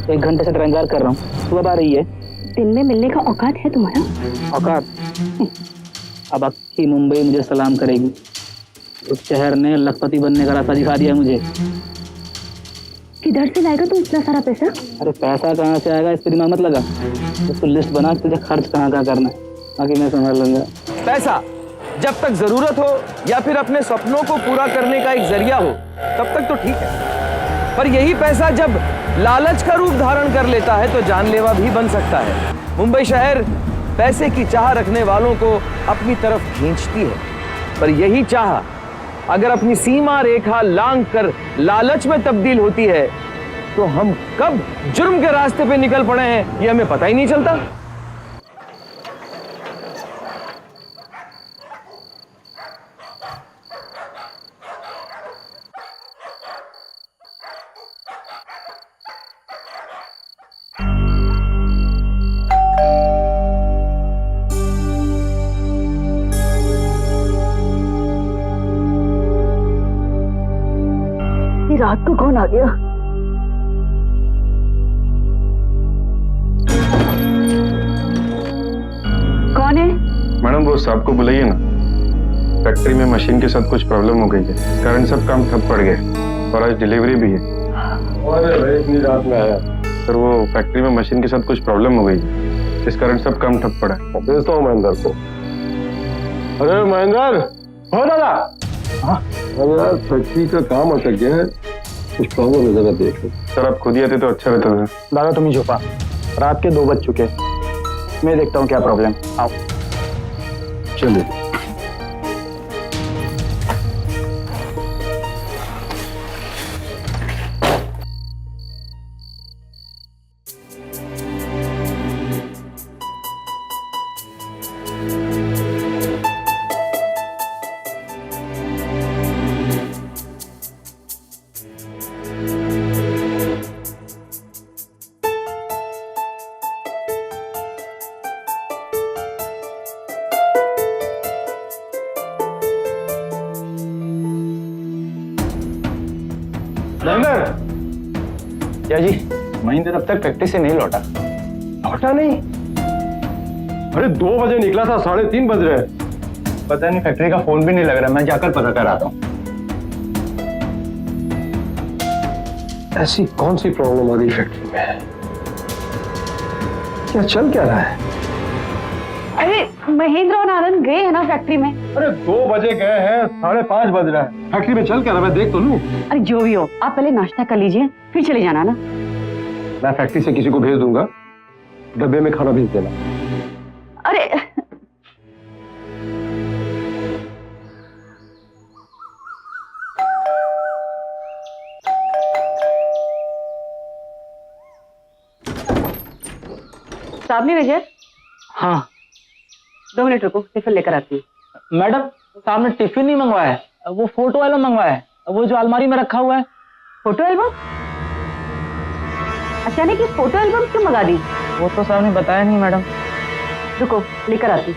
1 घंटे से तेरा इंतजार कर रहा हूँ, तू अब आ रही है। दिन में मिलने का औकात है तुम्हारा? औकात? अब अक्की मुंबई मुझे सलाम करेगी। उस शहर ने लखपति बनने का रास्ता दिखा दिया मुझे। किधर से लाएगा तू इतना सारा पैसा? अरे पैसा कहाँ से आएगा इस पर दिमाग मत लगा। तो लिस्ट बना तुझे खर्च कहाँ कहाँ करना है, बाकी मैं संभाल लूंगा। पैसा जब तक जरूरत हो या फिर अपने सपनों को पूरा करने का एक जरिया हो तब तक तो ठीक है, पर यही पैसा जब लालच का रूप धारण कर लेता है तो जानलेवा भी बन सकता है। मुंबई शहर पैसे की चाह रखने वालों को अपनी तरफ खींचती है, पर यही चाह अगर अपनी सीमा रेखा लांघ कर लालच में तब्दील होती है तो हम कब जुर्म के रास्ते पे निकल पड़े हैं ये हमें पता ही नहीं चलता। रात को कौन आ गया? कौन है? मैडम वो साहब को बुलाइए ना। फैक्ट्री में मशीन के साथ कुछ प्रॉब्लम हो गई है, कारण सब काम ठप पड़ गए और आज डिलीवरी भी है। अरे भाई इतनी रात में आया सर, वो फैक्ट्री में मशीन के साथ कुछ प्रॉब्लम हो गई है, इस कारण सब काम ठप पड़ा है। भेजता हूँ महेंद्र को। अरे महेंद्र, हो दादा। अरे यार फैक्ट्री का काम अटक गया है, कुछ प्रॉब्लम है, जरा देख लो। सर आप खुद ही आते तो अच्छा रहता था। दादा तुम ही छुपा, रात के 2 बज चुके, मैं देखता हूँ क्या प्रॉब्लम। आओ चलिए। क्या जी, महेंद्र अब तक फैक्ट्री से नहीं लौटा? लौटा नहीं? अरे 2 बजे निकला था, 3:30 बज रहे। पता नहीं, फैक्ट्री का फोन भी नहीं लग रहा, मैं जाकर पता कर आता हूँ। ऐसी कौन सी प्रॉब्लम आ गई फैक्ट्री में? क्या चल क्या रहा है? अरे महेंद्र और आनंद गए हैं ना फैक्ट्री में। अरे 2 बजे गए हैं, 5:30 बज रहा है। फैक्ट्री में चल क्या रहा है, मैं देख तो लूं। अरे जो भी हो, आप पहले नाश्ता कर लीजिए फिर चले जाना ना। मैं फैक्ट्री से किसी को भेज दूंगा, डब्बे में खाना भेज देना। अरे साहब ने भेजा? हाँ 2 मिनट रुको, टिफिन लेकर आती हूँ। मैडम, सामने टिफिन नहीं मंगवाया है, वो फोटो एल्बम मंगवाया है, वो जो अलमारी में रखा हुआ है। Photo album? अचानक ये फोटो एल्बम क्यों मंगा दी? वो तो साहब ने बताया नहीं मैडम। रुको लेकर आती।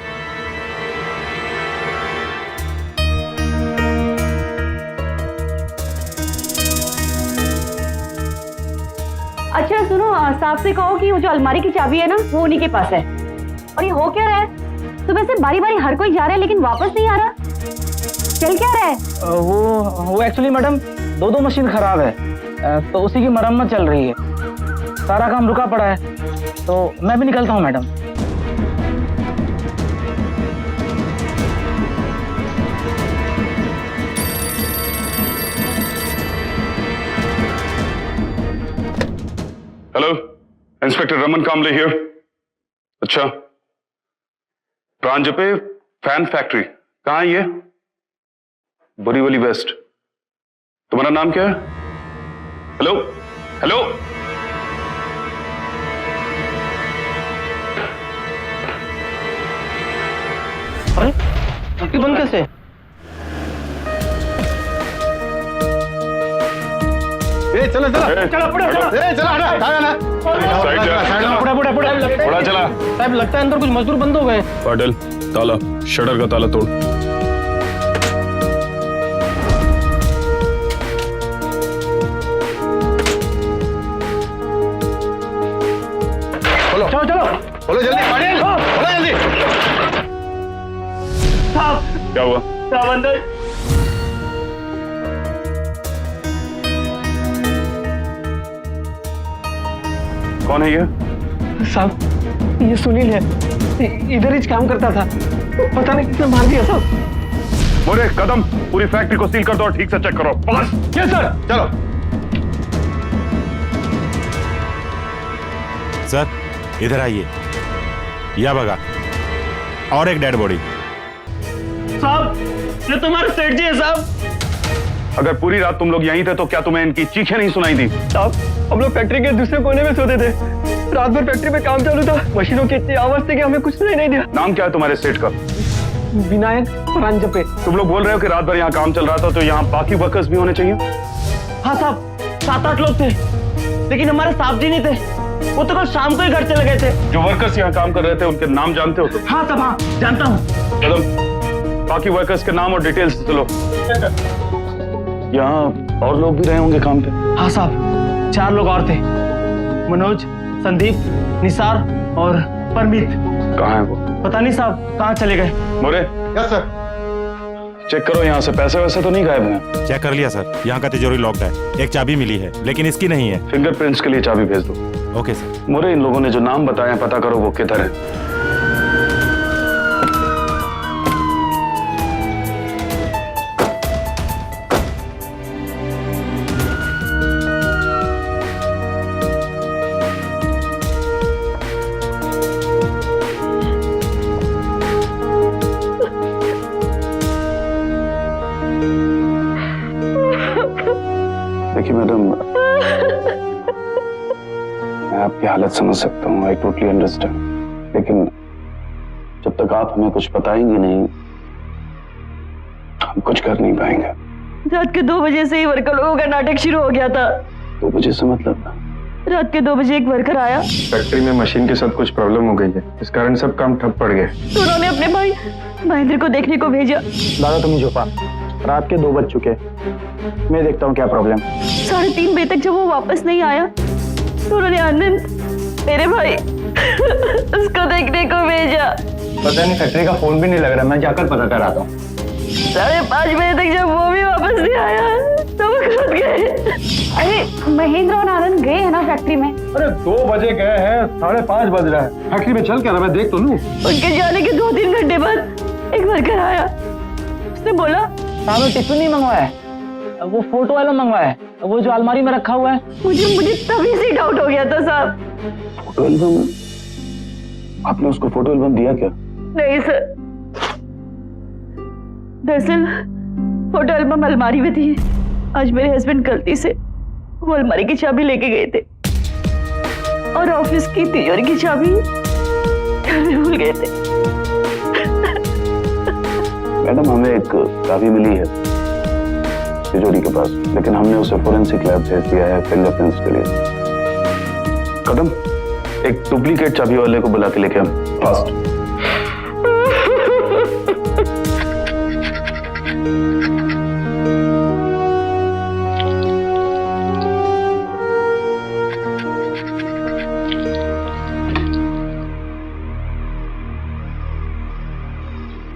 अच्छा सुनो, साहब से कहो कि वो जो अलमारी की चाबी है ना वो उन्हीं के पास है। और ये हो क्या रहा है? सुबह से बारी बारी हर कोई जा रहा है लेकिन वापस नहीं आ रहा, चल क्या रहा है? वो एक्चुअली मैडम 2 मशीन खराब है, तो उसी की मरम्मत चल रही है, सारा काम रुका पड़ा है, तो मैं भी निकलता हूँ madam. Hello, inspector Raman Kamle here. अच्छा, प्रांजपे फैन फैक्ट्री कहाँ है ये? बोरीवली वेस्ट। तुम्हारा नाम क्या है? हेलो हेलो, अरे बंद कैसे? चला चला चला चला। साहब लगता है अंदर कुछ मजदूर बंद हो गए। पाटिल, ताला, शटर का ताला तोड़। चलो चलो। बोलो जल्दी पाटिल, बोलो जल्दी। साहब क्या हुआ? साहब अंदर। कौन है ये? साहब ये सुनील है, इधर ही काम करता था, पता नहीं किसने मार दिया साहब। मोरे कदम, पूरी फैक्ट्री को सील कर दो और ठीक से चेक करो। बस। Yes sir. चलो। सर इधर आइए, या बगा और एक डेड बॉडी। साहब ये तुम्हारे सेठ जी है साहब। अगर पूरी रात तुम लोग यहीं थे तो क्या तुम्हें इनकी चीखें नहीं सुनाई दी? साहब हम लोग फैक्ट्री के दूसरे कोने में सोते थे, रात भर फैक्ट्री में काम चालू था, मशीनों की इतनी आवाज थी कि हमें कुछ सुनाई नहीं दिया। नाम क्या है तुम्हारे सेठ का? विनायक परांजपे। तुम लोग बोल रहे हो कि रात भर यहाँ काम चल रहा था, तो यहाँ बाकी वर्कर्स भी होने चाहिए। हाँ साहब 7-8 लोग थे, लेकिन हमारे साहब जी नहीं थे, वो तो कल शाम को ही घर चले गए थे। जो वर्कर्स यहाँ काम कर रहे थे उनके नाम जानते हो तुम? हाँ साहब हाँ जानता हूँ। कदम, बाकी वर्कर्स के नाम और डिटेल्स चलो। यहाँ और लोग भी रहे होंगे काम पे? हाँ साहब 4 लोग और थे, मनोज, संदीप, निसार और परमीत। कहाँ है वो? पता नहीं साहब कहाँ चले गए। मोरे। Yes sir. चेक करो यहाँ से पैसे वैसे तो नहीं गायब हैं? चेक कर लिया सर, यहाँ का तिजोरी लॉक्ड है, एक चाबी मिली है लेकिन इसकी नहीं है। फिंगरप्रिंट्स के लिए चाबी भेज दो। Okay sir. मोरे इन लोगों ने जो नाम बताया पता करो वो किधर है। देखिए मैडम, मैं आपकी हालत समझ सकता हूँ, आई टोटली अंडरस्टैंड, लेकिन जब तक आप हमें कुछ बताएंगे नहीं हम कुछ कर नहीं पाएंगे। रात के 2 बजे से ही वर्कर लोगों का नाटक शुरू हो गया था। 2 बजे से मतलब? रात के 2 बजे एक वर्कर आया, फैक्ट्री में मशीन के साथ कुछ प्रॉब्लम हो गई है, इस कारण सब काम ठप पड़ गए। तो उन्होंने अपने भाई महेंद्र को देखने को भेजा। दादा तुम छुपा, रात के 2 बज चुके, मैं देखता हूँ क्या प्रॉब्लम। 3:30 बजे तक जब वो वापस नहीं आया तो उन्होंने आनंद मेरे भाई उसको देखने को भेजा। पता नहीं फैक्ट्री का फोन भी नहीं लग रहा, मैं जाकर पता कराता हूँ। 5:30 बजे तक जब वो भी वापस नहीं आया तो वो खुद गए। अरे महेंद्र और आनंद गए हैं ना फैक्ट्री में। अरे 2 बजे गए हैं, 5:30 बज रहा है, फैक्ट्री में चल क्या रहा, मैं देख तो लूं। उनके जाने के 2-3 घंटे बाद एक वर्कर आया, उसने बोला साहब टिफिन नहीं मंगवाया है, वो फोटो एल्बम मंगवाया है, वो जो अलमारी में रखा हुआ है। मुझे तभी से डाउट हो गया था साहब। Photo album? आपने उसको फोटो एल्बम दिया क्या? नहीं सर, दरअसल फोटो एल्बम अलमारी में थी। आज मेरे हस्बैंड गलती से वो अलमारी की चाबी लेके गए थे और ऑफिस की तिजोरी की चाबी घर में भूल गए थे। मैडम हमें एक चाबी मिली है तिजोरी के पास, लेकिन हमने उसे फोरेंसिक लैब भेज दिया है फिंगरप्रिंट्स के लिए। कदम, एक डुप्लीकेट चाबी वाले को बुला के लेके हम फास्ट।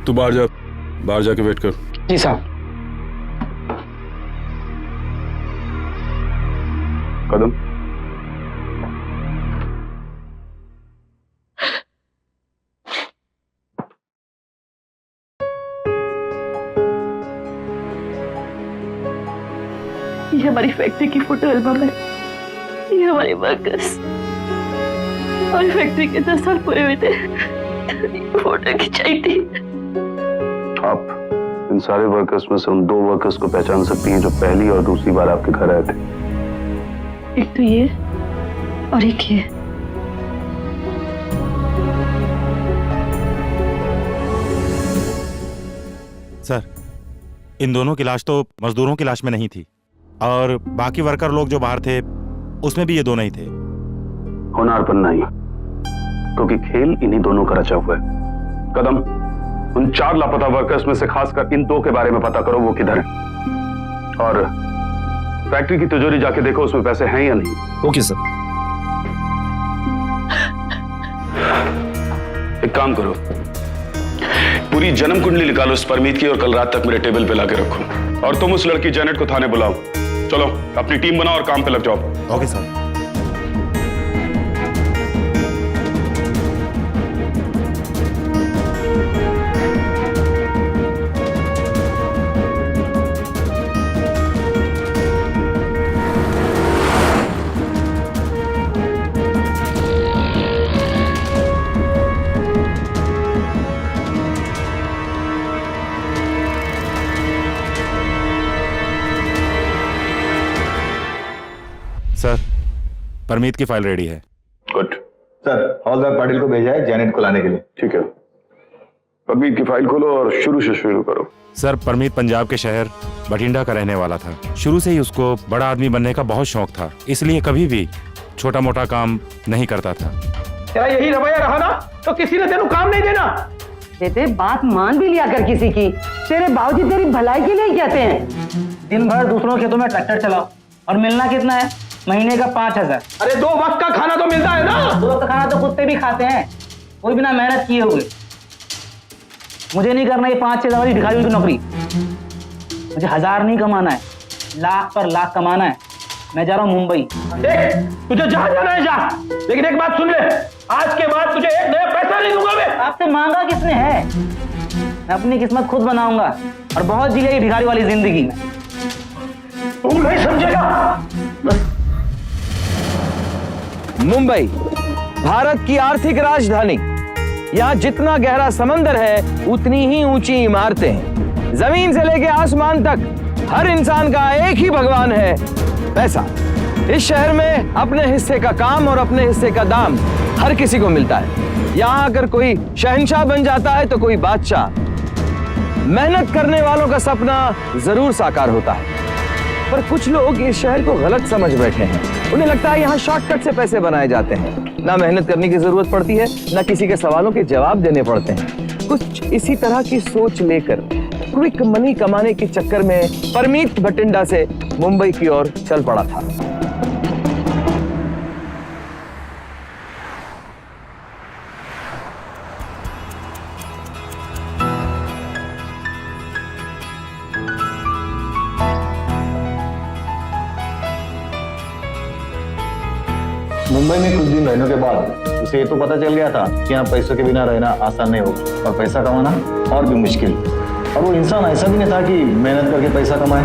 तू बाहर जाके वेट कर। जी साहब। कदम, ये हमारी फैक्ट्री की फोटो एल्बम है, ये हमारे वर्कर्स। हमारी फैक्ट्री के 10 साल पूरे हुए थे, फोटो खिंचाई थी। आप इन सारे वर्कर्स में से उन 2 वर्कर्स को पहचान सकती हैं जो पहली और दूसरी बार आपके घर आए थे? एक तो ये और एक ये। सर इन दोनों की लाश तो मजदूरों की लाश में नहीं थी, और बाकी वर्कर लोग जो बाहर थे उसमें भी ये दोनों ही थे। होनारपन नहीं, क्योंकि खेल इन्हीं दोनों का रचा हुआ है। कदम, उन 4 लापता वर्कर्स में से खासकर इन 2 के बारे में पता करो वो किधर है, और फैक्ट्री की तिजोरी जाके देखो उसमें पैसे हैं या नहीं। Okay sir. एक काम करो, पूरी जन्म कुंडली निकालो उस परमीत की और कल रात तक मेरे टेबल पे लाके रखो। और तुम उस लड़की जैनेट को थाने बुलाओ। चलो अपनी टीम बनाओ और काम पे लग जाओ। Okay sir. सर, परमीत की फाइल रेडी है। गुड। सर, हवलदार पाटिल को भेजा है जैनेट को लाने के लिए। ठीक है, परमीत की फाइल खोलो और शुरू से शुरू करो। सर, परमीत पंजाब के शहर बठिंडा का रहने वाला था। शुरू से ही उसको बड़ा आदमी बनने का बहुत शौक था, इसलिए कभी भी छोटा मोटा काम नहीं करता था। तेरा यही रवैया रहा ना तो किसी ने तेनू काम नहीं देना। बेटे बात मान भी लिया कर किसी की। तेरे बाबूजी तेरी भलाई के लिए ही कहते हैं। दिन भर दूसरों के खेतों में ट्रैक्टर चलाओ और मिलना कितना है? महीने का 5,000। अरे 2 वक्त का खाना तो मिलता है ना। 2 वक्त खाना तो कुत्ते भी खाते हैं, कोई बिना मेहनत किए हुए। मुझे नहीं करना ये 5-6 वाली भिखारियों की नौकरी। मुझे 1000 नहीं कमाना है, लाख पर लाख कमाना है। मैं जा रहा हूँ मुंबई। देख, तुझे जहां जाना है जा, लेकिन एक बात सुन ले, आज के बाद तुझे एक नया पैसा नहीं दूंगा मैं। आपसे मांगा किसने है? मैं अपनी किस्मत खुद बनाऊंगा और बहुत जी लेगी भिखारी वाली जिंदगी में। तुम नहीं समझेगा। मुंबई भारत की आर्थिक राजधानी। यहाँ जितना गहरा समंदर है उतनी ही ऊंची इमारतें हैं। जमीन से लेके आसमान तक हर इंसान का एक ही भगवान है, पैसा। इस शहर में अपने हिस्से का काम और अपने हिस्से का दाम हर किसी को मिलता है। यहाँ अगर कोई शहंशाह बन जाता है तो कोई बादशाह। मेहनत करने वालों का सपना जरूर साकार होता है, पर कुछ लोग इस शहर को गलत समझ बैठे हैं। उन्हें लगता है यहाँ शॉर्टकट से पैसे बनाए जाते हैं, ना मेहनत करने की जरूरत पड़ती है, ना किसी के सवालों के जवाब देने पड़ते हैं। कुछ इसी तरह की सोच लेकर क्विक मनी कमाने के चक्कर में परमीत बठिंडा से मुंबई की ओर चल पड़ा था। मुंबई में कुछ दिन रहने के बाद उसे ये तो पता चल गया था कि यहाँ पैसों के बिना रहना आसान नहीं होगा और पैसा कमाना और भी मुश्किल। और वो इंसान ऐसा भी नहीं था कि मेहनत करके पैसा कमाए।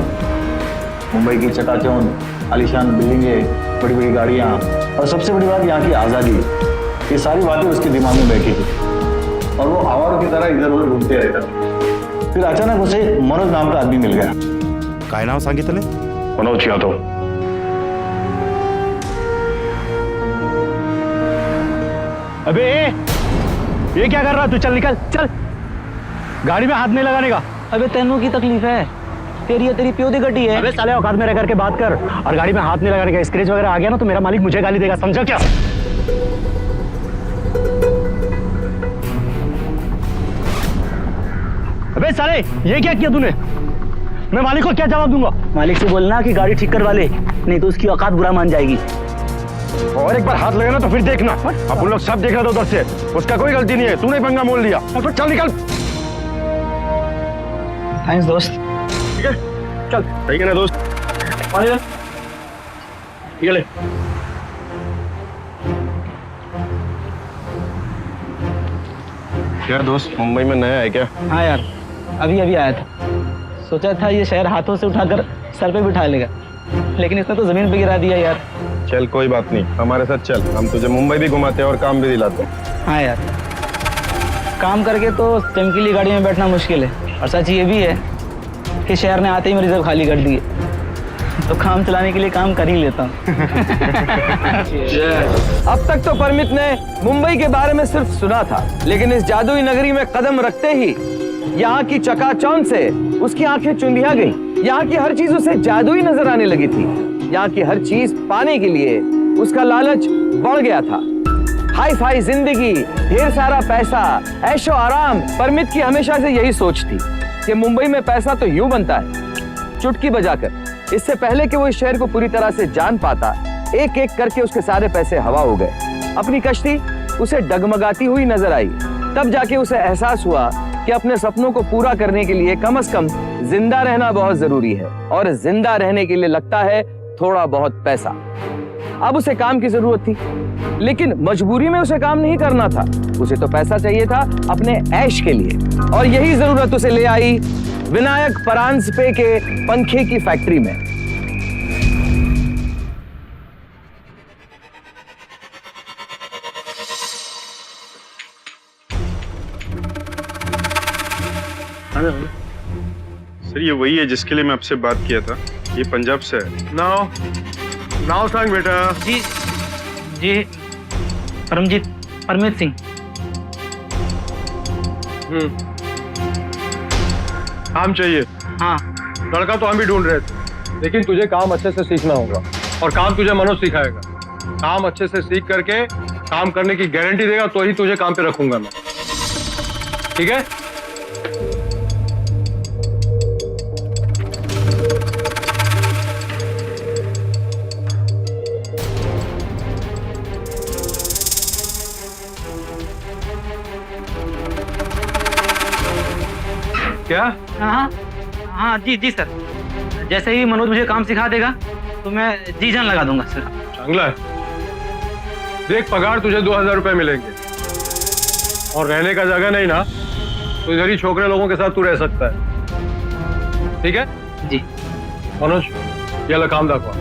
मुंबई की चकाचौंध, आलीशान बिल्डिंगें, बड़ी बड़ी गाड़ियाँ और सबसे बड़ी बात यहाँ की आज़ादी, ये सारी बातें उसके दिमाग में बैठी थी और वो आवारों की तरह इधर उधर घूमते रहता था। फिर अचानक उसे मनोज नाम का आदमी मिल गया। काय नाव सांगितले? मनोज यादव। अबे ये क्या कर रहा तू? चल निकल, चल। गाड़ी में हाथ नहीं लगाने का। अबे तेनू की तकलीफ है, तेरी प्यो दी गड्डी है। अबे साले औकात में रह करके बात कर, और गाड़ी में हाथ नहीं लगाने का। स्क्रैच वगैरह आ गया ना तो मेरा मालिक मुझे गाली देगा, समझा क्या? अबे साले ये क्या किया तूने? मैं मालिक को क्या जवाब दूंगा? मालिक से बोलना कि गाड़ी ठीक करवा ले, नहीं तो उसकी औकात बुरा मान जाएगी। और एक बार हाथ लगाना तो फिर देखना। अब उन लोग सब देख रहे थे उधर से, उसका कोई गलती नहीं है, तूने पंगा मोल लिया। तो चल निकल। थैंक्स दोस्त। ठीक है चल। ठीक है ना दोस्त? निकले। क्या दोस्त, मुंबई में नया है क्या? हाँ यार, अभी आया था। सोचा था ये शहर हाथों से उठाकर सर पे बिठा लेगा, लेकिन इसने तो जमीन पे गिरा दिया यार। चल कोई बात नहीं, हमारे साथ चल, हम तुझे मुंबई भी घुमाते हैं और काम भी दिलाते हैं। हाँ यार, काम करके तो चमकीली गाड़ी में बैठना मुश्किल है, और सच ये भी है कि शहर ने आते ही मेरी रिजर्व खाली कर दी है, तो काम चलाने के लिए काम कर ही लेता हूँ। अब तक तो परमित ने मुंबई के बारे में सिर्फ सुना था, लेकिन इस जादुई नगरी में कदम रखते ही यहाँ की चकाचौंध से उसकी आंखें चुंधिया गई। यहाँ की हर चीज उसे जादुई नजर आने लगी थी। यहाँ की हर चीज पाने के लिए उसका लालच बढ़ गया था। हाई फाई जिंदगी, ढेर सारा पैसा, ऐशो आराम। परमित की हमेशा से यही सोच थी कि मुंबई में पैसा तो यूं बनता है, चुटकी बजाकर। इससे पहले कि वो इस शहर को पूरी तरह से जान पाता, एक एक करके उसके सारे पैसे हवा हो गए। अपनी कश्ती उसे डगमगाती हुई नजर आई। तब जाके उसे एहसास हुआ कि अपने सपनों को पूरा करने के लिए कम से कम जिंदा रहना बहुत जरूरी है, और जिंदा रहने के लिए लगता है थोड़ा बहुत पैसा। अब उसे काम की जरूरत थी, लेकिन मजबूरी में उसे काम नहीं करना था। उसे तो पैसा चाहिए था अपने ऐश के लिए, और यही जरूरत उसे ले आई विनायक परांजपे के पंखे की फैक्ट्री में। सर ये वही है जिसके लिए मैं आपसे बात किया था, ये पंजाब से है। नाव सांग बेटा। जी जी, परमीत सिंह। काम चाहिए। हाँ। लड़का तो हम भी ढूंढ रहे थे, लेकिन तुझे काम अच्छे से सीखना होगा, और काम तुझे मनोज सिखाएगा। काम अच्छे से सीख करके काम करने की गारंटी देगा तो ही तुझे काम पे रखूंगा मैं, ठीक है? क्या? हाँ हाँ जी जी सर, जैसे ही मनोज मुझे काम सिखा देगा तो मैं जी जान लगा दूंगा सर। चांगला है। देख, पगार तुझे 2000 रुपए मिलेंगे, और रहने का जगह नहीं ना, तो इधर ही छोकरे लोगों के साथ तू रह सकता है, ठीक है? जी। मनोज, ये ला काम दाखवा।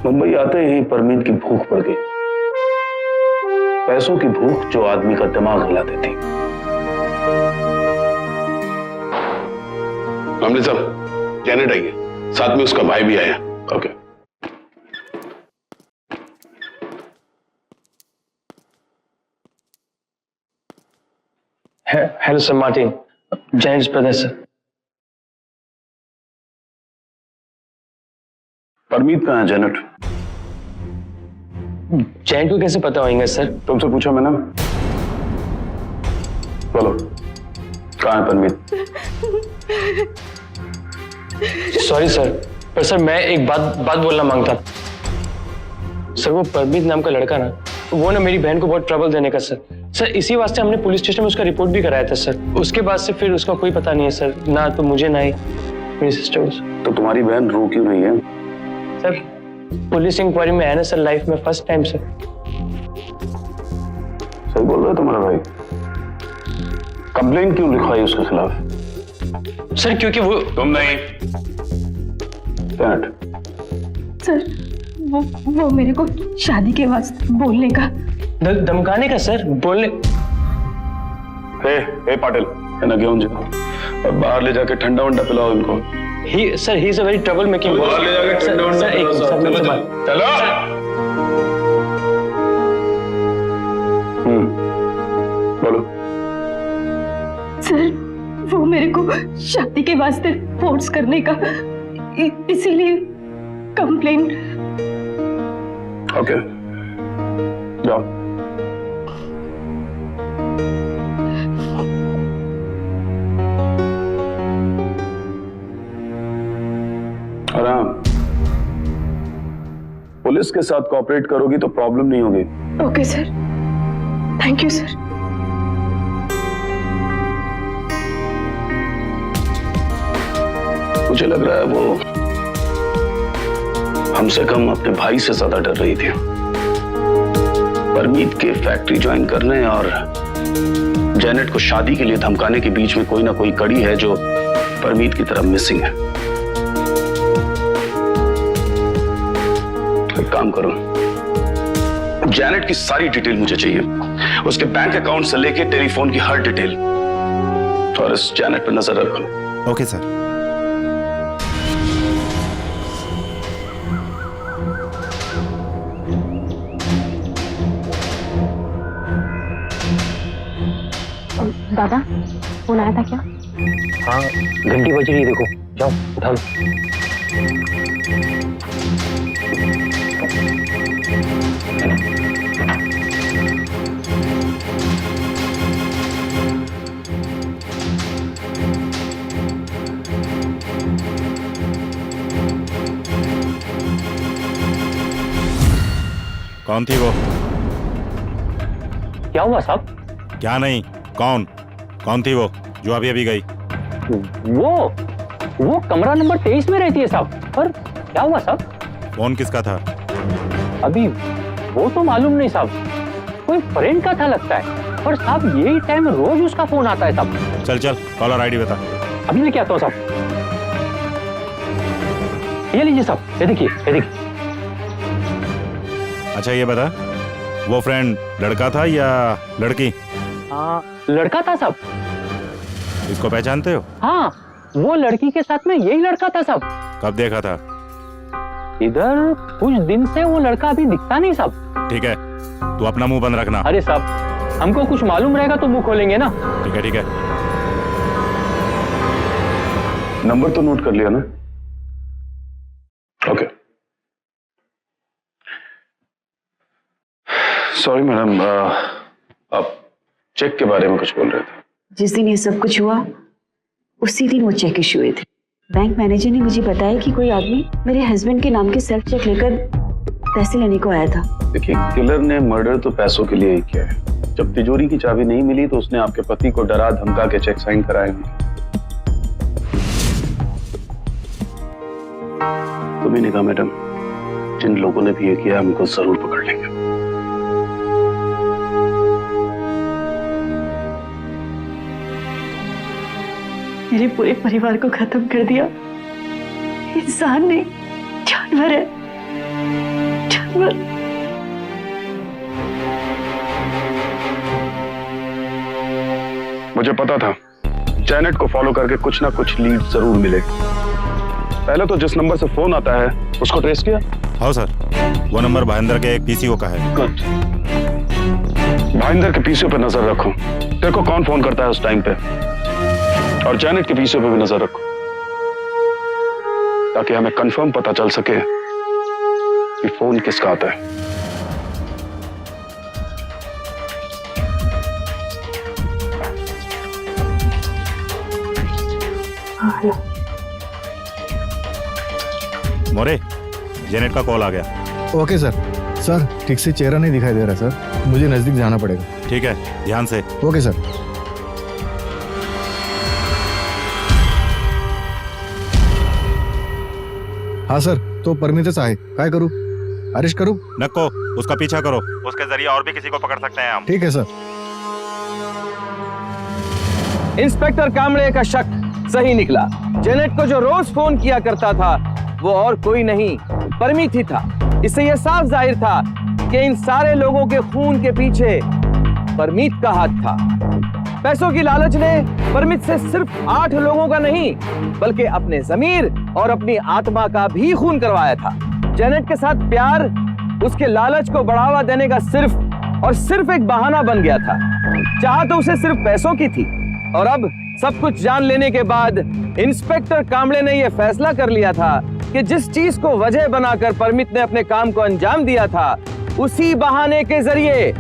मुंबई आते ही परमीत की भूख पड़ गई, पैसों की भूख जो आदमी का दिमाग हिला देती। मामले साहब, जैनेट आई है, साथ में उसका भाई भी आया। Okay. Hello sir, Martin, Janet's brother sir. Parmeet कहाँ है जैनेट? जैनेट को कैसे पता होगा सर? तुमसे पूछा मैंने। बोलो, कहाँ है परमीत? सॉरी सर, पर सर मैं एक बात बोलना मांगता। सर वो परमीत नाम का लड़का ना, वो ना मेरी बहन को बहुत ट्रबल देने का सर इसी वास्ते हमने पुलिस स्टेशन में उसका रिपोर्ट भी कराया था सर। उसके बाद से फिर उसका कोई पता नहीं है सर, ना तो मुझे ना ही मेरी सिस्टर। तो तुम्हारी बहन रो क्यों रही है? सर पुलिस इंक्वायरी में है ना सर, लाइफ में फर्स्ट टाइम सर। सही बोल रहा है तुम्हारा भाई? कंप्लेन क्यों लिखवाई उसके खिलाफ? सर क्योंकि वो तुम नहीं। सर वो मेरे को शादी के वास्ते बोलने का, धमकाने का सर, बोलने। हे पाटिल, इन्हें घेऊन जाओ और बाहर ले जाके ठंडा वंडा पिलाओ इनको। Sir he is a very trouble making. बाहर ले जाके ठंडा वंडा पिलाओ। चलो। बोलो। सर वो मेरे को शादी के वास्ते फोर्स करने का, इसीलिए कंप्लेंट। ओके, जाओ। आराम। पुलिस के साथ कोऑपरेट करोगी तो प्रॉब्लम नहीं होगी। Okay sir, thank you sir. मुझे लग रहा है वो हमसे कम अपने भाई से ज्यादा डर रही थी। परमीत के फैक्ट्री ज्वाइन करने और जैनेट को शादी के लिए धमकाने के बीच में कोई ना कोई कड़ी है जो परमीत की तरफ मिसिंग है। एक काम करो, जैनेट की सारी डिटेल मुझे चाहिए, उसके बैंक अकाउंट से लेके टेलीफोन की हर डिटेल, और इस जैनेट पर नजर रखो। Okay sir. दादा फोन आया था क्या? हाँ, घंटी बज रही है, देखो, जाओ उठा लो। कौन थी वो? क्या हुआ साहब? क्या नहीं? कौन कौन थी वो जो अभी अभी गई? वो कमरा नंबर 23 में रहती है साहब। पर क्या हुआ साहब? फोन किसका था? अभी वो तो मालूम नहीं साहब, कोई फ्रेंड का था लगता है। पर साहब यही टाइम रोज उसका फोन आता है साहब। चल कॉलर आईडी बता। अभी लेके आता हूँ साहब। ये लीजिए साहब, ये देखिए। अच्छा ये बता, वो फ्रेंड लड़का था या लड़की? हाँ, लड़का था साहब। इसको पहचानते हो? हाँ, वो लड़की के साथ में यही लड़का था साहब। कब देखा था? इधर कुछ दिन से वो लड़का अभी दिखता नहीं साहब। ठीक है, तू अपना मुंह बंद रखना। अरे साहब, हमको कुछ मालूम रहेगा तो मुंह खोलेंगे ना। ठीक है। नंबर तो नोट कर लिया ना? ओके। सॉरी मैडम, आप चेक के बारे में कुछ बोल रहे थे। जिस दिन ये सब कुछ हुआ उसी दिन वो चेक इशू हुए थे। बैंक मैनेजर ने मुझे बताया कि कोई आदमी मेरे हस्बैंड के नाम के सेल्फ चेक लेकर पैसे लेने को आया था। देखिए, किलर ने मर्डर तो पैसों के लिए ही किया है। जब तिजोरी की चाबी नहीं मिली तो उसने आपके पति को डरा धमका के चेक साइन कराए होंगे। तो मैंने कहा मैडम, जिन लोगों ने भी ये किया हमको जरूर पकड़ लेंगे। मेरे पूरे परिवार को खत्म कर दिया। इंसान नहीं, जानवर है, जानवर। मुझे पता था जैनेट को फॉलो करके कुछ ना कुछ लीड जरूर मिले। पहले तो जिस नंबर से फोन आता है उसको ट्रेस किया। हाँ सर, वो नंबर भाईंदर के एक पीसीओ का है। गुड। भाईंदर के पीसीओ पे नजर रखो, देखो कौन फोन करता है उस टाइम पे, और जैनेट के पीसीओ पे भी नजर रखो ताकि हमें कंफर्म पता चल सके कि फोन किसका आता है। मोरे, जेनेट का कॉल आ गया। Okay sir. सर ठीक से चेहरा नहीं दिखाई दे रहा सर, मुझे नजदीक जाना पड़ेगा। ठीक है, ध्यान से। Okay sir. हाँ सर, तो परमितच आहे, काय करू? अरेस्ट करू? नको, उसका पीछा करो, उसके जरिए और भी किसी को पकड़ सकते हैं हम। ठीक है सर। इंस्पेक्टर कामड़े का शक सही निकला। जेनेट को जो रोज फोन किया करता था वो और कोई नहीं, परमीत ही था। इससे यह साफ जाहिर था कि इन सारे लोगों के खून के पीछे परमीत का हाथ था। पैसों की लालच ने परमीत से सिर्फ 8 लोगों का नहीं बल्कि अपने ज़मीर और अपनी आत्मा का भी खून करवाया था। जेनेट के साथ प्यार उसके लालच को बढ़ावा देने का सिर्फ और सिर्फ एक बहाना बन गया था। चाह तो उसे सिर्फ पैसों की थी, और अब सब कुछ जान लेने के बाद इंस्पेक्टर कामड़े ने यह फैसला कर लिया था कि जिस चीज को वजह बनाकर परमित ने अपने काम को अंजाम दिया था, उसी बहाने के जरिए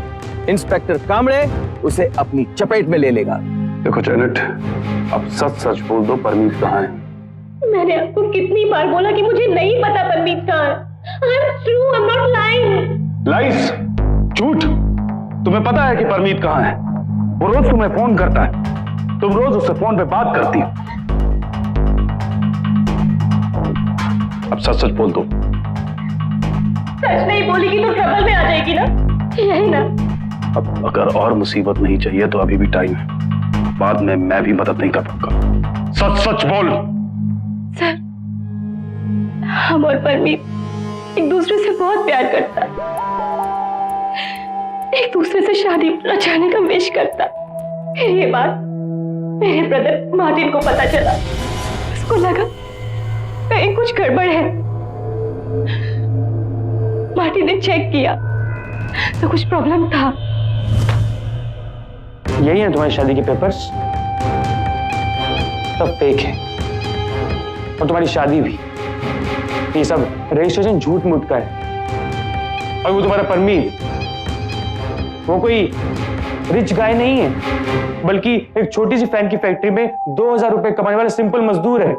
इंस्पेक्टर कामड़े उसे अपनी चपेट में ले लेगा। देखो जेनेट, अब सच सच बोल दो, परमीत कहाँ है? मैंने आपको कितनी बार बोला कि मुझे नहीं पता परमीत कहाँ है। I'm true, I'm not lying. लाइस, झूठ। तुम्हें पता है कि परमीत कहाँ है? वो रोज तुम्हें फोन करता है, तुम रोज उससे फोन पे बात करती हो। अब सच सच बोल दो। सच नहीं बोलेगी तो ट्रबल में आ जाएगी ना, यही ना? अब अगर और मुसीबत नहीं चाहिए तो अभी भी टाइम है, बाद में मैं भी मदद नहीं कर पाऊंगा। सच सच बोल। सर, हम और परमीत एक दूसरे से बहुत प्यार करता, एक दूसरे से शादी रचाने का विश करता। फिर ये बात मेरे ब्रदर मार्टिन को पता चला। उसको लगा कहीं कुछ गड़बड़ है। मार्टिन ने चेक किया तो कुछ प्रॉब्लम था। यही है तुम्हारी शादी के पेपर्स, सब फेक है, और तुम्हारी शादी भी। ये सब रजिस्ट्रेशन झूठ मूठ का है। और वो तुम्हारा परमीत, वो कोई रिच गाय नहीं है, बल्कि एक छोटी सी फैन की फैक्ट्री में 2000 रुपए कमाने वाला सिंपल मजदूर है।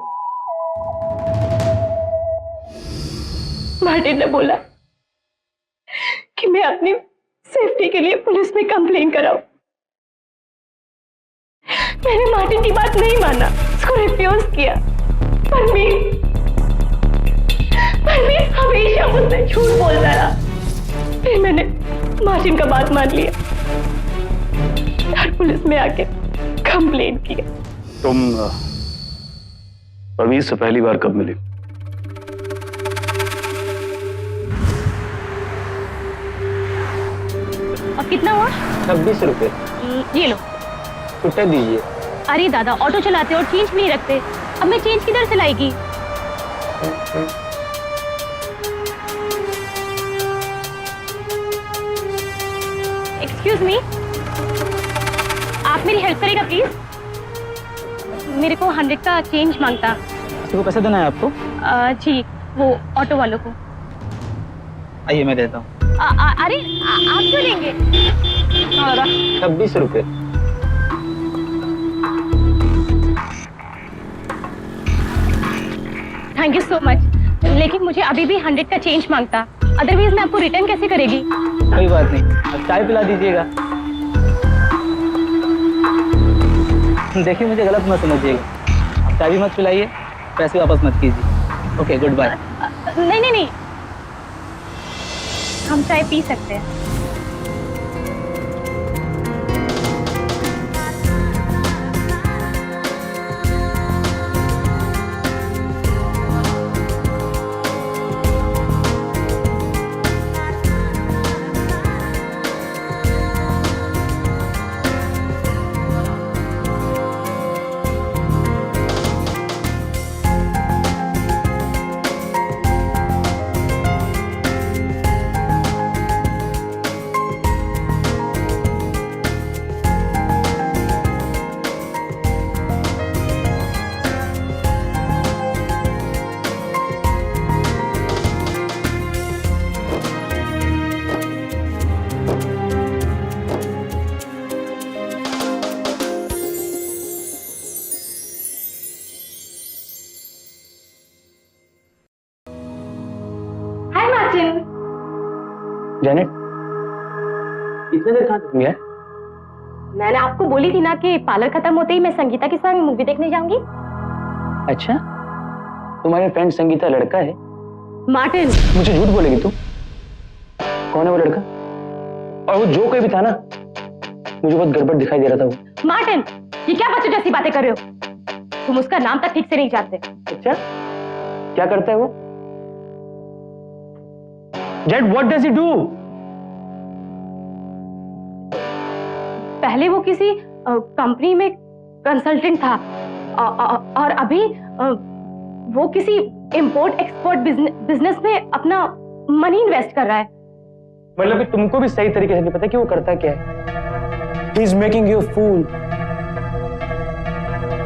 मार्टिन ने बोला कि मैं अपनी सेफ्टी के लिए पुलिस में कंप्लेन कराओ। मैंने मार्टिन की बात नहीं माना, उसको रिफ्यूज किया। परमीत हमेशा मुझसे झूठ बोलता रहा। फिर मैंने मार्टिन का बात मान लिया और पुलिस में आके कंप्लेन किया। तुम परमीत से पहली बार कब मिली? अब कितना हुआ? 26 रुपए। ये लो। छुट्टा दीजिए। अरे दादा, ऑटो चलाते और चेंज नहीं रखते। अब मैं चेंज किधर से लाएगी? एक्सक्यूज मी, आप मेरी हेल्प करेगा प्लीज? मेरे को 100 का चेंज मांगता। किसी को पैसे देना है आपको? जी, वो ऑटो वालों को। आइए मैं देता हूँ। अरे आप क्यों लेंगे? 26 रुपए। थैंक यू सो मच, लेकिन मुझे अभी भी 100 का चेंज मांगता, अदरवाइज मैं आपको रिटर्न कैसे करेगी? कोई बात नहीं, अब चाय पिला दीजिएगा। देखिए मुझे गलत मत समझिएगा, आप चाय भी मत पिलाइए, पैसे वापस मत कीजिए। Okay, goodbye. नहीं, हम चाय पी सकते हैं। जेनेट, इतने देर कहाँ गया? मैंने आपको बोली थी ना कि पार्लर खत्म होते ही मैं संगीता के साथ मूवी देखने जाऊंगी। अच्छा, तुम्हारे फ्रेंड संगीता लड़का है? मार्टिन। मुझे झूठ बोलेगी तू? कौन है वो लड़का? और वो जो कोई भी था ना, मुझे बहुत गड़बड़ दिखाई दे रहा था वो। मार्टिन, ये क्या बच्चों जैसी बातें कर रहे हो? तुम उसका नाम तक ठीक से नहीं जानते। अच्छा, क्या करता है वो? Jet, what does he do? पहले वो किसी कंपनी में कंसल्टेंट था और अभी वो किसी इंपोर्ट एक्सपोर्ट बिजनेस में अपना मनी इन्वेस्ट कर रहा है। मतलब कि तुमको भी सही तरीके से नहीं पता कि वो करता क्या है। He is making you a fool.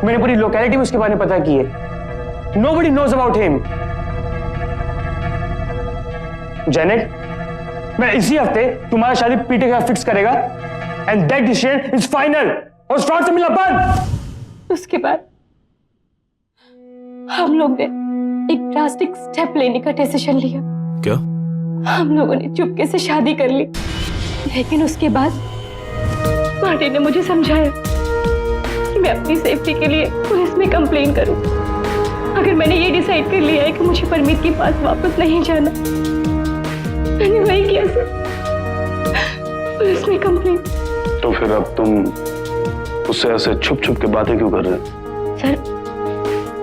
मैंने पूरी लोकेलिटी में उसके बारे में पता की है। Nobody knows about him. Janet, मैं इसी हफ्ते तुम्हारा शादी पीटे का फिक्स करेगा and that decision is final. और स्टॉक से मिलना बंद। उसके बाद हम लोग ने एक ड्रास्टिक स्टेप लेने का डिसीजन लिया। क्या? हम लोगों ने चुपके से शादी कर ली, लेकिन उसके बाद मार्टिन ने मुझे समझाया कि मैं अपनी सेफ्टी के लिए पुलिस में कंप्लेन करूं। अगर मैंने ये डिसाइड कर लिया है कि मुझे परमीत के पास वापस नहीं जाना, मैंने वही किया सर, पुलिस में कंप्लेन। तो फिर अब तुम उससे ऐसे छुप छुप के बातें क्यों कर रहे हो? सर,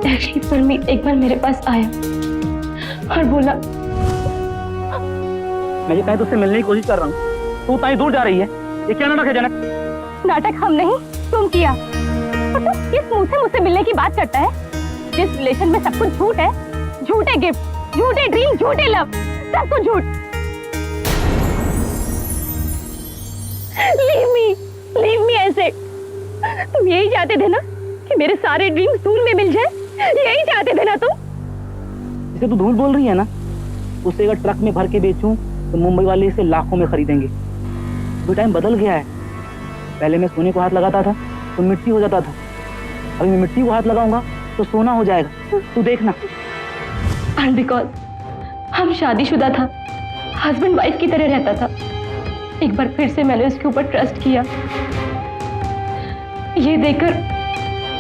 एक्चुअली परमीत एक बार मेरे पास आया और बोला, मैं ये कहीं तुझसे मिलने की कोशिश कर रहा हूँ, तू कहीं दूर जा रही है, ये क्या नाटक है जनक? नाटक हम नहीं, तुम किया। और तू किस मुंह से मुझसे मिलने की बात करता है? जिस रिलेशन में सब कुछ झूठ है, झूठे गिफ्ट, झूठे ड्रीम, झूठे लव, सब कुछ झूठ। लीव मी ऐसे। तुम यही चाहते थे ना कि मेरे सारे ड्रीम्स धूल में मिल जाए? यही चाहते थे ना तुम? इसे तू धूल बोल रही है ना, उसे अगर ट्रक में भर के बेचूं तो मुंबई वाले इसे लाखों में खरीदेंगे। वो टाइम बदल गया है। पहले मैं सोने को हाथ लगाता था तो मिट्टी हो जाता था, अभी मैं मिट्टी को हाथ लगाऊंगा तो सोना हो जाएगा, तू देखना। एंड बिकॉज हम शादीशुदा था, हस्बैंड वाइफ की तरह रहता था, एक बार फिर से मैंने उसके ऊपर ट्रस्ट किया। ये देखकर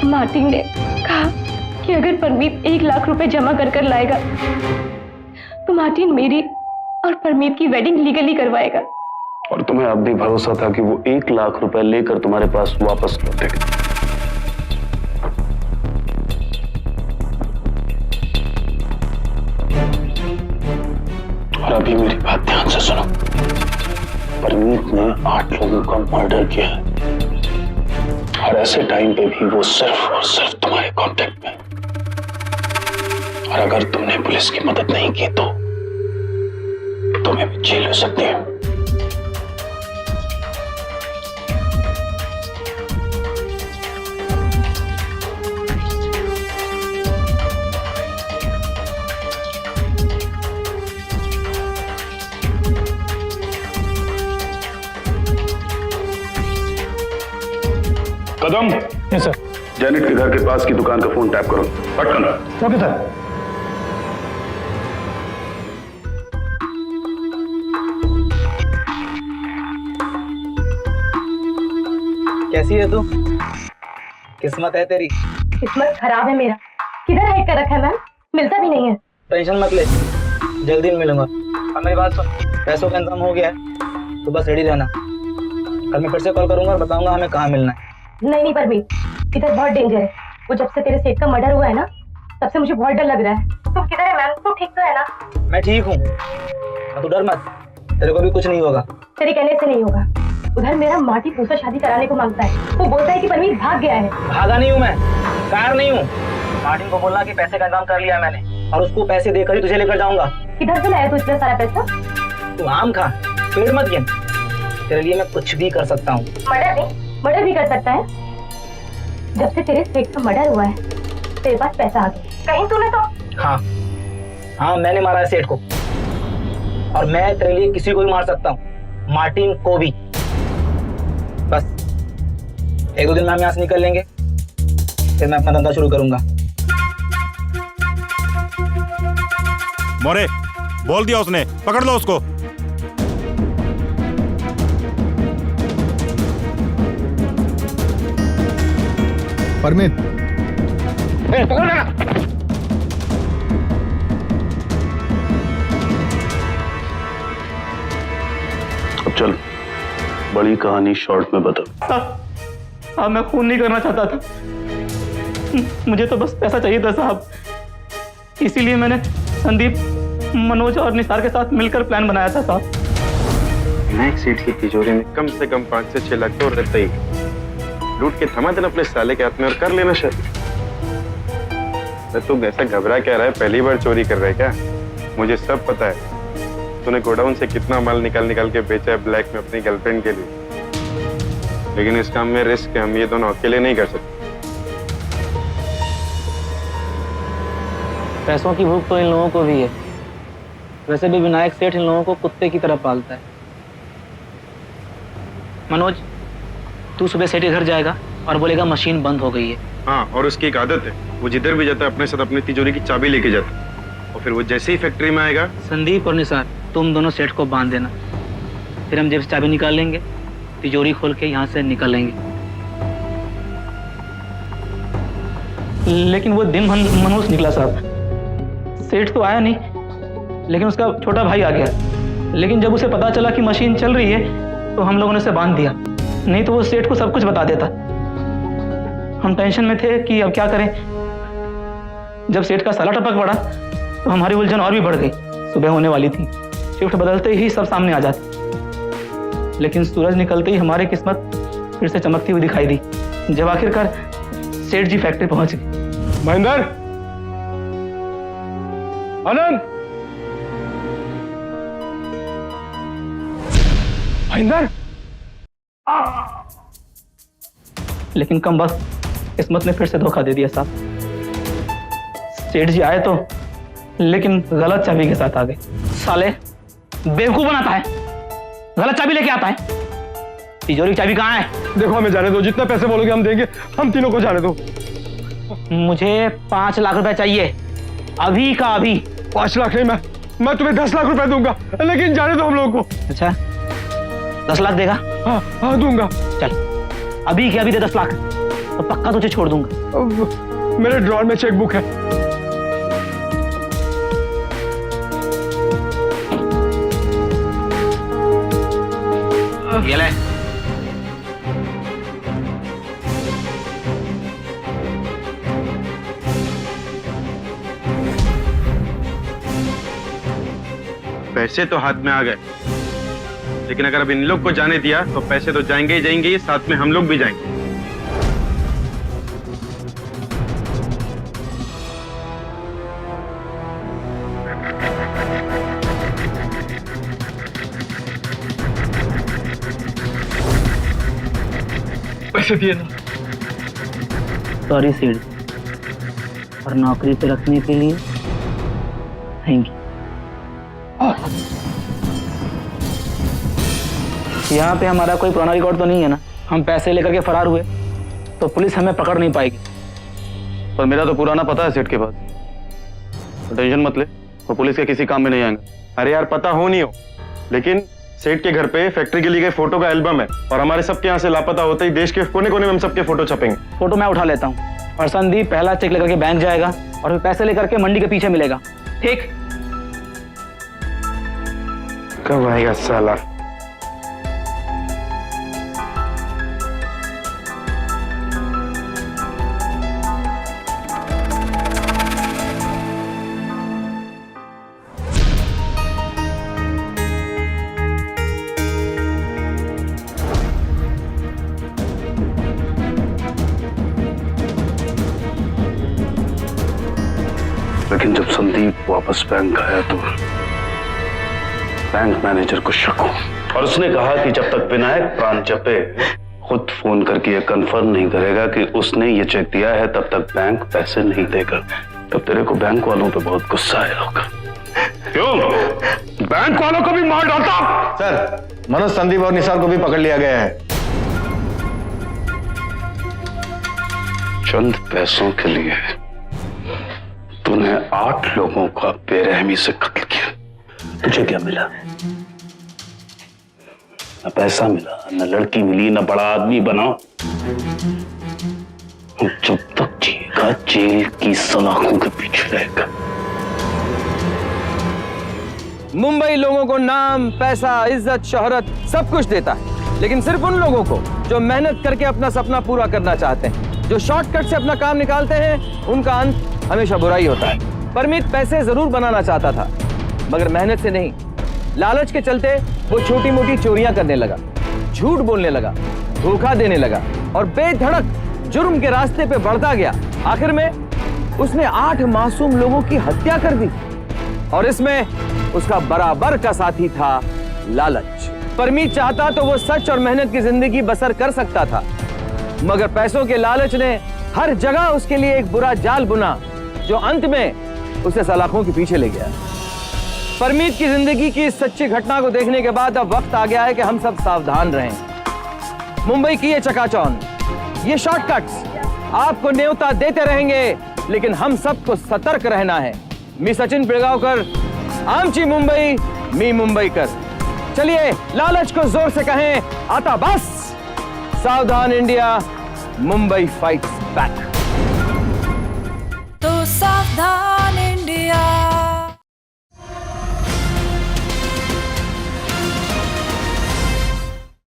मार्टिन ने कहा कि अगर परमीत 1 लाख रुपए जमा कर कर लाएगा तो मार्टिन मेरी और परमीत की वेडिंग लीगली करवाएगा। और तुम्हें अब भी भरोसा था कि वो 1 लाख रुपए लेकर तुम्हारे पास वापस लौटेगा। और अभी मेरी बात ध्यान से सुनो। परमीत ने 8 लोगों का मर्डर किया है और ऐसे टाइम पे भी वो सिर्फ और सिर्फ तुम्हारे कांटेक्ट में। और अगर तुमने पुलिस की मदद नहीं की तो तुम्हें भी जेल हो सकती है। कदम। Yes sir. जेनेट के घर के पास की दुकान का फोन टैप करो पटकन। Okay sir. कैसी है तू? किस्मत है तेरी। किस्मत खराब है मेरा। किधर हाइड कर रखा है मैम? मिलता भी नहीं है। टेंशन मत ले, जल्दी मिलूंगा। और मेरी बात सुन, पैसों का इंतजाम हो गया है तो बस रेडी रहना। कल मैं फिर से कॉल करूंगा और बताऊंगा हमें कहाँ मिलना है। नहीं परमीत, इधर बहुत डेंजर है। वो जब से तेरे सेठ का मर्डर हुआ है ना, तब से मुझे बहुत डर लग रहा है। तुम किधर है मैम? तुम ठीक तो है ना? मैं ठीक हूँ, तू डर मत, तेरे को भी कुछ नहीं होगा। तेरे कहने से नहीं होगा। उधर मेरा मार्टिन मुझसे शादी कराने को मांगता है। वो बोलता है कि परमीत भाग गया है। भागा नहीं हूँ मैं, कार नहीं हूँ। मार्टिन को बोलना कि पैसे का इंतजाम कर लिया मैंने और उसको पैसे देकर ही तुझे लेकर जाऊंगा। किधर से लाया तू इतना सारा पैसा? तू आम खा, पेड़ मत गिन। तेरे लिए मैं कुछ भी कर सकता हूँ। मर्डर भी कर सकता है? जब से तेरे सेठ का मर्डर हुआ है तेरे पास पैसा आ गया। कहीं तूने तो हाँ मैंने मारा है सेठ को और मैं तेरे लिए किसी को भी मार सकता हूँ, मार्टिन को भी। बस 1-2 दिन में हम यहाँ से निकल लेंगे, फिर मैं अपना धंधा शुरू करूंगा। मोरे बोल दिया उसने, पकड़ लो उसको। परमीत। पकड़ लेना। अब चल बड़ी कहानी शॉर्ट में बता। हाँ मैं खून नहीं करना चाहता था, मुझे तो बस पैसा चाहिए था साहब। इसीलिए मैंने संदीप, मनोज और निसार के साथ मिलकर प्लान बनाया था साहब। विनायक सेठ की तिजोरी में कम से कम 5 से 6 लाख तो रहता ही। लूट के थमा देना अपने साले के हाथ में और कर लेना शादी। तू ऐसा घबरा क्या रहा है? पहली बार चोरी कर रहा है क्या? मुझे सब पता है। तूने गोडाउन से कितना माल निकाल के बेचा है ब्लैक में अपनी गर्लफ्रेंड के लिए। लेकिन इस काम में रिस्क है, हम ये दोनों अकेले नहीं कर सकते। पैसों की भूख तो इन लोगों को भी है। वैसे भी विनायक सेठ इन लोगों को कुत्ते की तरह पालता है। मनोज, तू सुबह सेठ के घर जाएगा और बोलेगा मशीन बंद हो गई है। हाँ, और उसकी एक आदत है, वो जिधर भी जाता है अपने साथ अपनी तिजोरी की चाबी लेके जाता है। और फिर वो जैसे ही फैक्ट्री में आएगा, संदीप और निसार तुम दोनों सेठ को बांध देना। फिर हम जेब से चाबी निकाल लेंगे, तिजोरी खोल के यहाँ से निकलेंगे। लेकिन वो दिन मनहूस निकला साहब। सेठ तो आया नहीं, लेकिन उसका छोटा भाई आ गया। लेकिन जब उसे पता चला कि मशीन चल रही है तो हम लोगों ने उसे बांध दिया, नहीं तो वो सेठ को सब कुछ बता देता। हम टेंशन में थे कि अब क्या करें। जब सेठ का साला टपक पड़ा तो हमारी उलझन और भी बढ़ गई। सुबह होने वाली थी, शिफ्ट बदलते ही सब सामने आ जाते। लेकिन सूरज निकलते ही हमारी किस्मत फिर से चमकती हुई दिखाई दी, जब आखिरकार सेठ जी फैक्ट्री पहुंच गए। महेंद्र, आनंद, महेंद्र। लेकिन कम वक्त किस्मत ने फिर से धोखा दे दिया साहब। सेठ जी आए तो, लेकिन गलत चाबी के साथ आ गए। साले बेवकूफ बनाता है, गलत चाबी लेके आता है। तिजोरी की चाबी कहाँ है? देखो हमें जाने दो, जितना पैसे बोलोगे हम देंगे, हम तीनों को जाने दो। मुझे 5 लाख रुपए चाहिए, अभी का अभी। 5 लाख नहीं, मैं तुम्हें 10 लाख रुपए दूंगा, लेकिन जाने दो हम लोगों को। अच्छा, 10 लाख देगा? हाँ हाँ दूंगा। चल अभी के अभी दे 10 लाख, तो पक्का तुझे छोड़ दूंगा। मेरे ड्रॉर में चेकबुक है। ये ले। पैसे तो हाथ में आ गए, लेकिन अगर अब इन लोग को जाने दिया तो पैसे तो जाएंगे ही जाएंगे, साथ में हम लोग भी जाएंगे। पैसे दिए ना। सॉरी सीड, और नौकरी पे रखने के लिए थैंक यू। यहाँ पे हमारा कोई पुराना रिकॉर्ड तो नहीं है ना? हम पैसे लेकर के फरार हुए तो पुलिस हमें पकड़ नहीं पाएगी। पर मेरा तो पुराना पता है सेठ के पास, तो टेंशन मत ले, वो पुलिस के किसी काम में नहीं आएंगे। अरे यार पता हो नहीं हो, लेकिन सेठ के घर पे फैक्ट्री के लिए गए फोटो का एल्बम है, और हमारे सबके यहाँ से लापता होते ही देश के कोने कोने में हम सबके फोटो छपेंगे। फोटो मैं उठा लेता हूँ, और संदीप पहला चेक लेकर के बैंक जाएगा और फिर पैसे लेकर के मंडी के पीछे मिलेगा। ठीक? कब आएगा साला? लेकिन जब संदीप वापस बैंक आया तो बैंक मैनेजर को शक हो, और उसने कहा कि जब तक विनायक प्राण जपे खुद फोन करके ये कंफर्म नहीं करेगा कि उसने ये चेक दिया है, तब तक बैंक पैसे नहीं देगा। तब तेरे को बैंक वालों पे बहुत गुस्सा आया होगा। क्यों? बैंक वालों को भी मार डालता। सर, मनोज, संदीप और निसार को भी पकड़ लिया गया है। चंद पैसों के लिए तूने 8 लोगों का बेरहमी से कत्ल किया। तुझे क्या मिला? न पैसा मिला, न लड़की मिली, न बड़ा आदमी बना। जब तक जिएगा जेल की सलाखों के पीछे रहेगा। मुंबई लोगों को नाम, पैसा, इज्जत, शोहरत सब कुछ देता है, लेकिन सिर्फ उन लोगों को जो मेहनत करके अपना सपना पूरा करना चाहते हैं। जो शॉर्टकट से अपना काम निकालते हैं उनका अंत हमेशा बुरा ही होता है। परमीत पैसे जरूर बनाना चाहता था, मगर मेहनत से नहीं, लालच के चलते वो छोटी मोटी चोरियां करने लगा, झूठ बोलने लगा, धोखा देने लगा और बेधड़क जुर्म के रास्ते पे बढ़ता गया। आखिर में उसने 8 मासूम लोगों की हत्या कर दी, और इसमें उसका बराबर का साथी था लालच। परमीत चाहता तो वो सच और मेहनत की जिंदगी बसर कर सकता था, मगर पैसों के लालच ने हर जगह उसके लिए एक बुरा जाल बुना, जो अंत में उसे सलाखों के पीछे ले गया। परमीत की जिंदगी की इस सच्ची घटना को देखने के बाद अब वक्त आ गया है कि हम सब सावधान रहें। मुंबई की ये चकाचौंध, ये शॉर्टकट्स आपको न्योता देते रहेंगे, लेकिन हम सबको सतर्क रहना है। मी सचिन पिलगांवकर, आमची मुंबई, मी मुंबईकर। चलिए लालच को जोर से कहें, आता बस। सावधान इंडिया, मुंबई फाइट्स बैक। तो सावधान